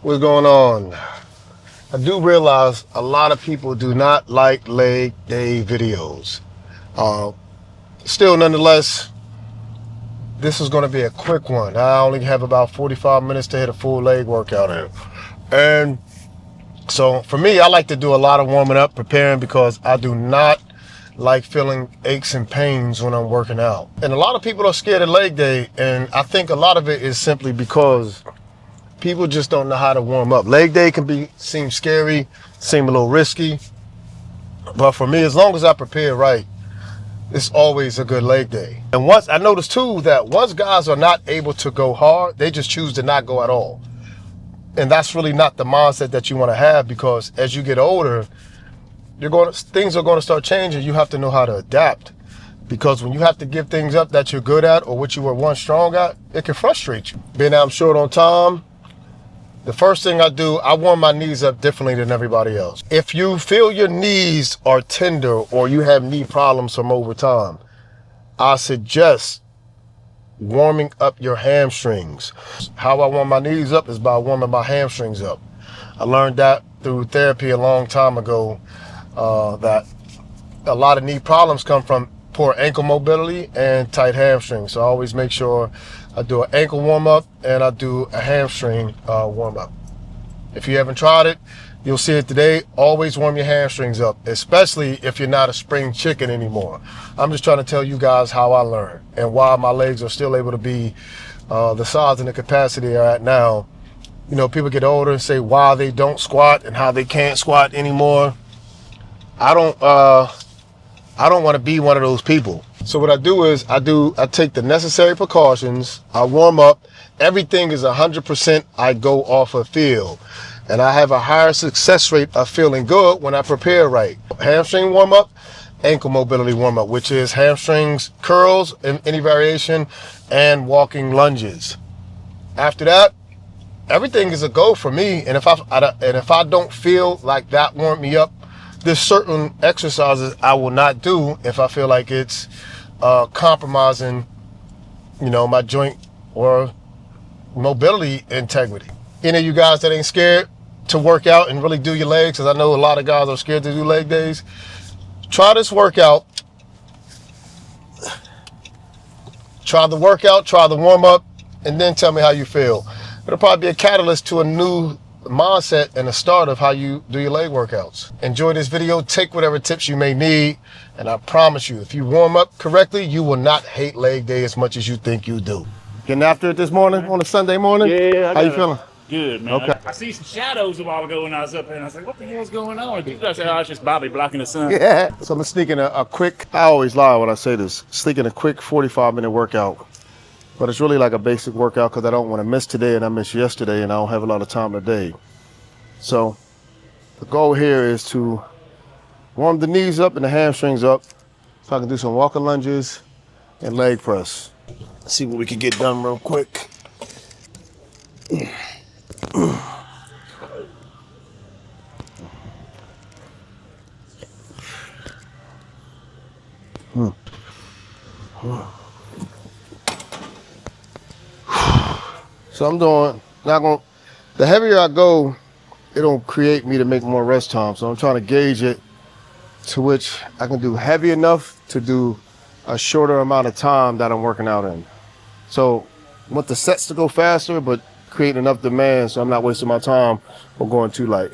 What's going on? I do realize a lot of people do not like leg day videos. Uh, Still, nonetheless, this is going to be a quick one. I only have about 45 minutes to hit a full leg workout in. And so for me, I like to do a lot of warming up, preparing, because I do not like feeling aches and pains when I'm working out. And a lot of people are scared of leg day, and I think a lot of it is simply because people just don't know how to warm up. Leg day can seem scary, seem a little risky, but for me, as long as I prepare right, it's always a good leg day. And once I noticed too that once guys are not able to go hard, they just choose to not go at all. And that's really not the mindset that you want to have, because as you get older, things are going to start changing. You have to know how to adapt, because when you have to give things up that you're good at or what you were once strong at, it can frustrate you. Being that I'm short on time, the first thing I do, I warm my knees up differently than everybody else. If you feel your knees are tender or you have knee problems from over time, I suggest warming up your hamstrings. How I warm my knees up is by warming my hamstrings up. I learned that through therapy a long time ago, that a lot of knee problems come from poor ankle mobility and tight hamstrings. So I always make sure I do an ankle warm up and I do a hamstring warm up. If you haven't tried it, you'll see it today. Always warm your hamstrings up, especially if you're not a spring chicken anymore. I'm just trying to tell you guys how I learned and why my legs are still able to be the size and the capacity they're at now. You know, people get older and say why they don't squat and how they can't squat anymore. I don't want to be one of those people. So what I do is I take the necessary precautions. I warm up. Everything is 100%. I go off of feel, and I have a higher success rate of feeling good when I prepare right. Hamstring warm up, ankle mobility warm up, which is hamstrings curls in any variation and walking lunges. After that, everything is a go for me. And if I don't feel like that warmed me up, there's certain exercises I will not do if I feel like it's compromising, my joint or mobility integrity. Any of you guys that ain't scared to work out and really do your legs, because I know a lot of guys are scared to do leg days, try this workout. Try the workout, try the warm up, and then tell me how you feel. It'll probably be a catalyst to a new mindset and a start of how you do your leg workouts. Enjoy this video, take whatever tips you may need, and I promise you, if you warm up correctly, you will not hate leg day as much as you think you do. Getting after it this morning, on a Sunday morning? Yeah. How you feeling? Good, man. Okay. I see some shadows a while ago when I was up there, and I was like, what the hell's going on? I said, oh, it's just Bobby blocking the sun. Yeah. So I'm gonna sneak in a quick, I always lie when I say this, sneak in a quick 45-minute workout. But it's really like a basic workout because I don't want to miss today and I missed yesterday and I don't have a lot of time today. So the goal here is to warm the knees up and the hamstrings up so I can do some walker lunges and leg press. Let's see what we can get done real quick. So I'm doing, the heavier I go, it'll create me to make more rest time. So I'm trying to gauge it to which I can do heavy enough to do a shorter amount of time that I'm working out in. So I want the sets to go faster, but create enough demand so I'm not wasting my time or going too light.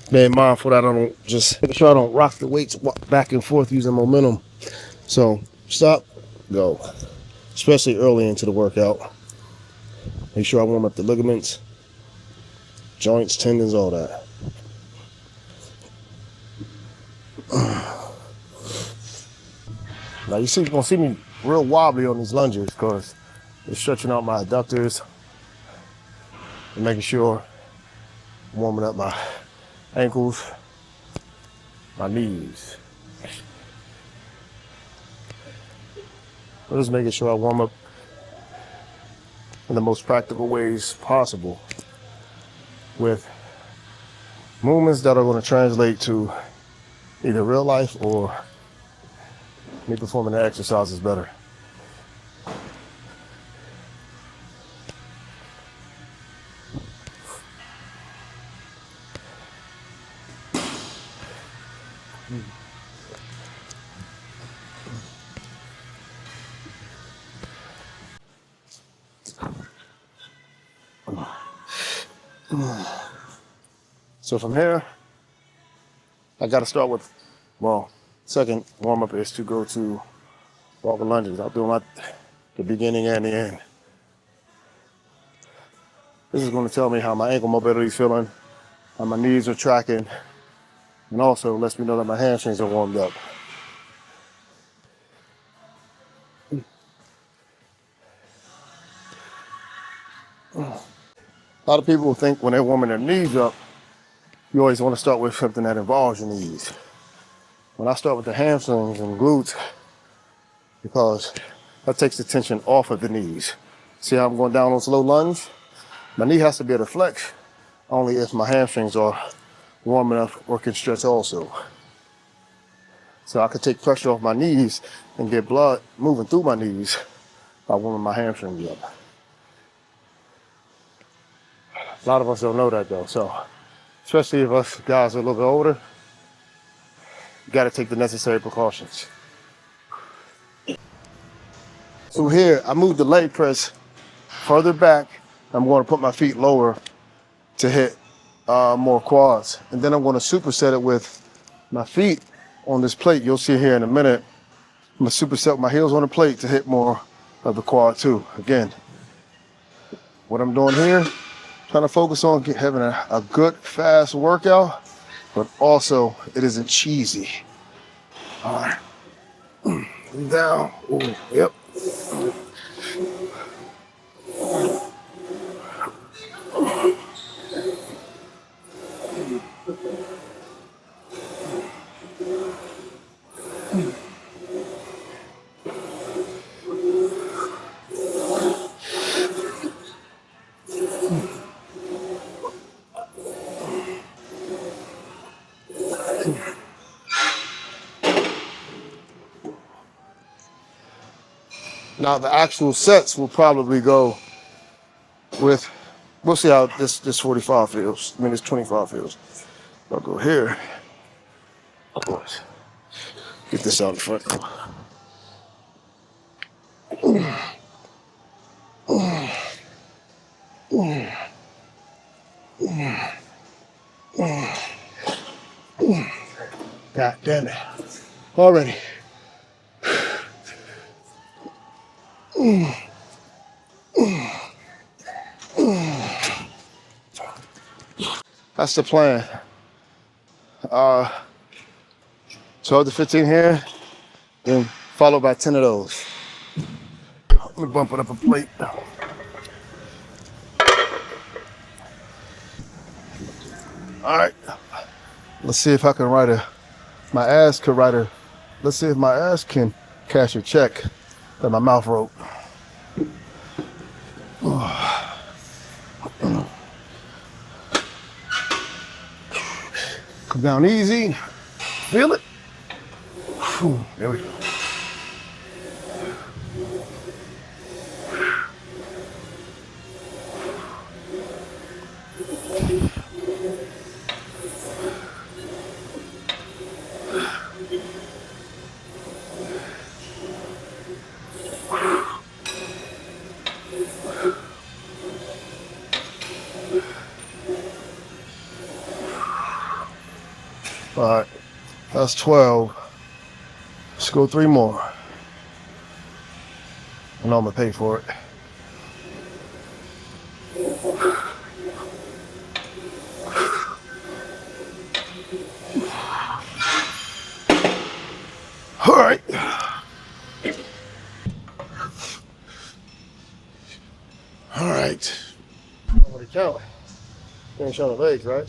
Being mindful that I don't just make sure I don't rock the weights back and forth using momentum. So stop, go. Especially early into the workout. Make sure I warm up the ligaments, joints, tendons, all that. Now you're gonna see me real wobbly on these lunges because they're stretching out my adductors and making sure I'm warming up my ankles, my knees. I'm just making sure I warm up in the most practical ways possible with movements that are going to translate to either real life or me performing the exercises better. So from here, I got to start with, well, second warm up is to go to walker lunges. I'll do the beginning and the end. This is going to tell me how my ankle mobility is feeling, how my knees are tracking, and also lets me know that my hamstrings are warmed up. A lot of people think when they're warming their knees up, you always want to start with something that involves your knees. When I start with the hamstrings and glutes, because that takes the tension off of the knees. See how I'm going down on slow lunge? My knee has to be able to flex only if my hamstrings are warm enough or can stretch also. So I can take pressure off my knees and get blood moving through my knees by warming my hamstrings up. A lot of us don't know that though, so especially if us guys are a little bit older, you gotta take the necessary precautions. So here, I moved the leg press further back. I'm going to put my feet lower to hit more quads. And then I'm going to superset it with my feet on this plate. You'll see here in a minute. I'm going to superset my heels on the plate to hit more of the quad too. Again, what I'm doing here, trying to focus on having a good, fast workout, but also it isn't cheesy. All right. Down. Ooh, yep. Now the actual sets will probably go with, we'll see how this 45 feels. I mean, this 25 feels. I'll go here. Get this out in front. God damn it. Already. That's the plan. 12 to 15 here, then followed by 10 of those. Let me bump it up a plate. All right. Let's see if I can my ass can let's see if my ass can cash a check that my mouth wrote. Come down easy. Feel it? There we go. All right, that's 12. Let's go 3 more. I know I'm gonna pay for it. All right. All right. Nobody count. You ain't showing the legs, right?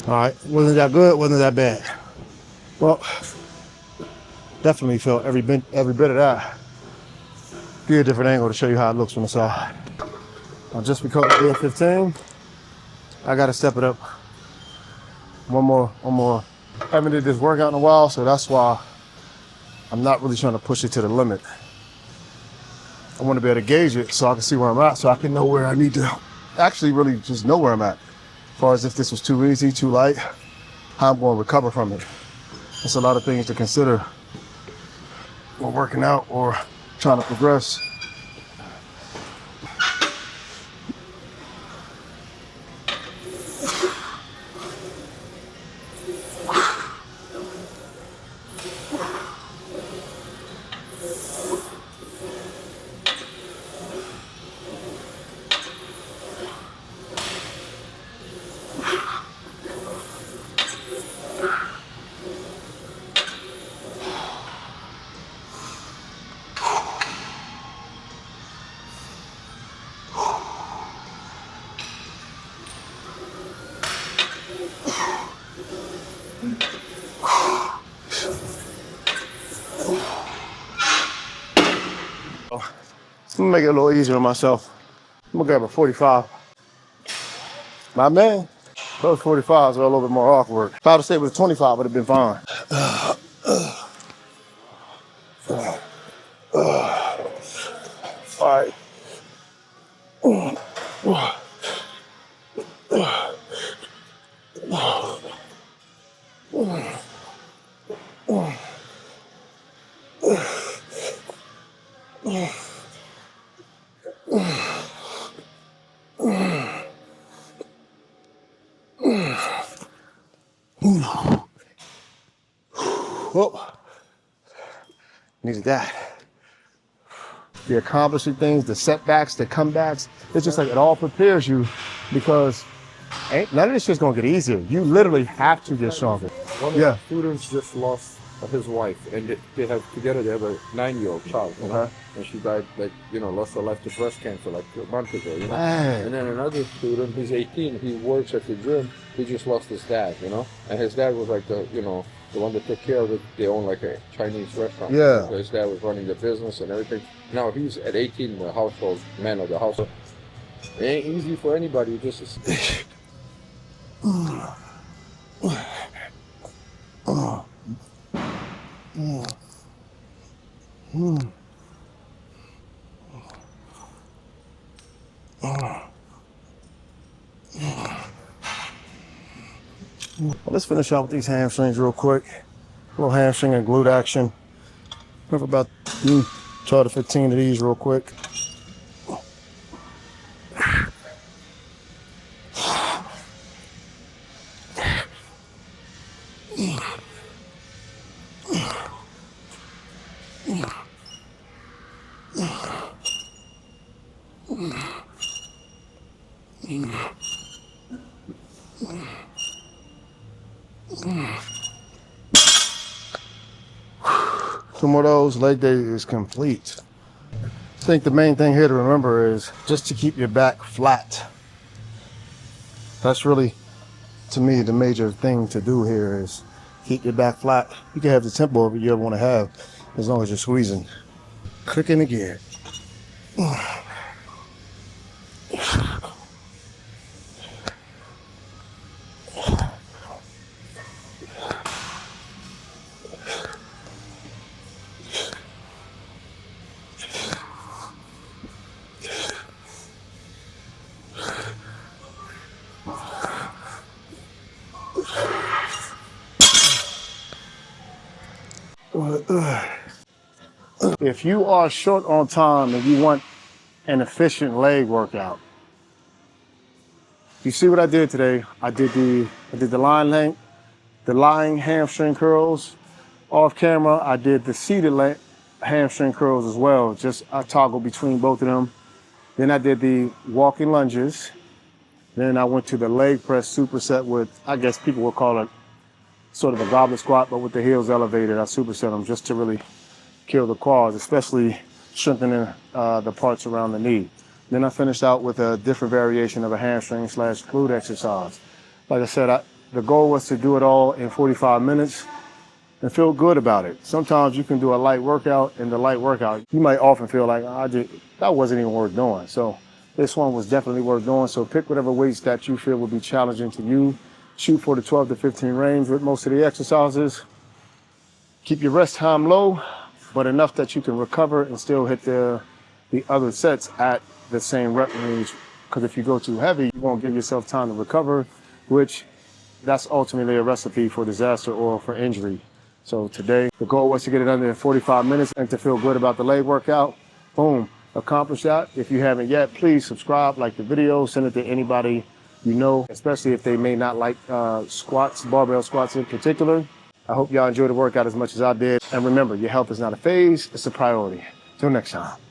All right, wasn't that good? Wasn't that bad? Well, definitely felt every bit of that. Give you a different angle to show you how it looks from the side. Now, just because it's doing 15, I gotta step it up. One more. I haven't did this workout in a while, so that's why I'm not really trying to push it to the limit. I want to be able to gauge it so I can see where I'm at, so I can know where I need to actually really just know where I'm at. As far as if this was too easy, too light, how I'm going to recover from it. There's a lot of things to consider when working out or trying to progress. I'm gonna make it a little easier on myself. I'm gonna grab a 45. My man, those 45s are a little bit more awkward. If I would have stayed with a 25, it would have been fine. All right. Well, needed that. The accomplishing things, the setbacks, the comebacks, it's just like it all prepares you because none of this shit's gonna get easier. You literally have to get stronger. One of the students just lost his wife, and they have together. They have a 9-year-old child, you know? And she died, like, you know, lost her life to breast cancer like a month ago, you know. Man. And then another student, he's 18. He works at the gym. He just lost his dad, you know. And his dad was like the, you know, the one that took care of it. They own like a Chinese restaurant. Yeah. So his dad was running the business and everything. Now he's at 18, the household man of the household. It ain't easy for anybody. Just. Let's finish out with these hamstrings real quick. A little hamstring and glute action. Have about 12 to 15 of these real quick. Two more of those, leg day is complete. I think the main thing here to remember is just to keep your back flat. That's really, to me, the major thing to do here is keep your back flat. You can have the tempo you ever want to have as long as you're squeezing. Clicking again. If you are short on time and you want an efficient leg workout, you see what I did today? I did the line length, the lying hamstring curls. Off camera, I did the seated hamstring curls as well. Just I toggled between both of them. Then I did the walking lunges. Then I went to the leg press superset with, I guess people would call it sort of a goblet squat, but with the heels elevated. I superset them just to really kill the quads, especially strengthening the parts around the knee. Then I finished out with a different variation of a hamstring / glute exercise. Like I said, the goal was to do it all in 45 minutes and feel good about it. Sometimes you can do a light workout, and the light workout, you might often feel like, that wasn't even worth doing. So this one was definitely worth doing. So pick whatever weights that you feel will be challenging to you. Shoot for the 12 to 15 range with most of the exercises. Keep your rest time low, but enough that you can recover and still hit the other sets at the same rep range. Because if you go too heavy, you won't give yourself time to recover, which that's ultimately a recipe for disaster or for injury. So today, the goal was to get it under 45 minutes and to feel good about the leg workout. Boom, accomplish that. If you haven't yet, please subscribe, like the video, send it to anybody you know, especially if they may not like squats, barbell squats in particular. I hope y'all enjoyed the workout as much as I did. And remember, your health is not a phase, it's a priority. Till next time.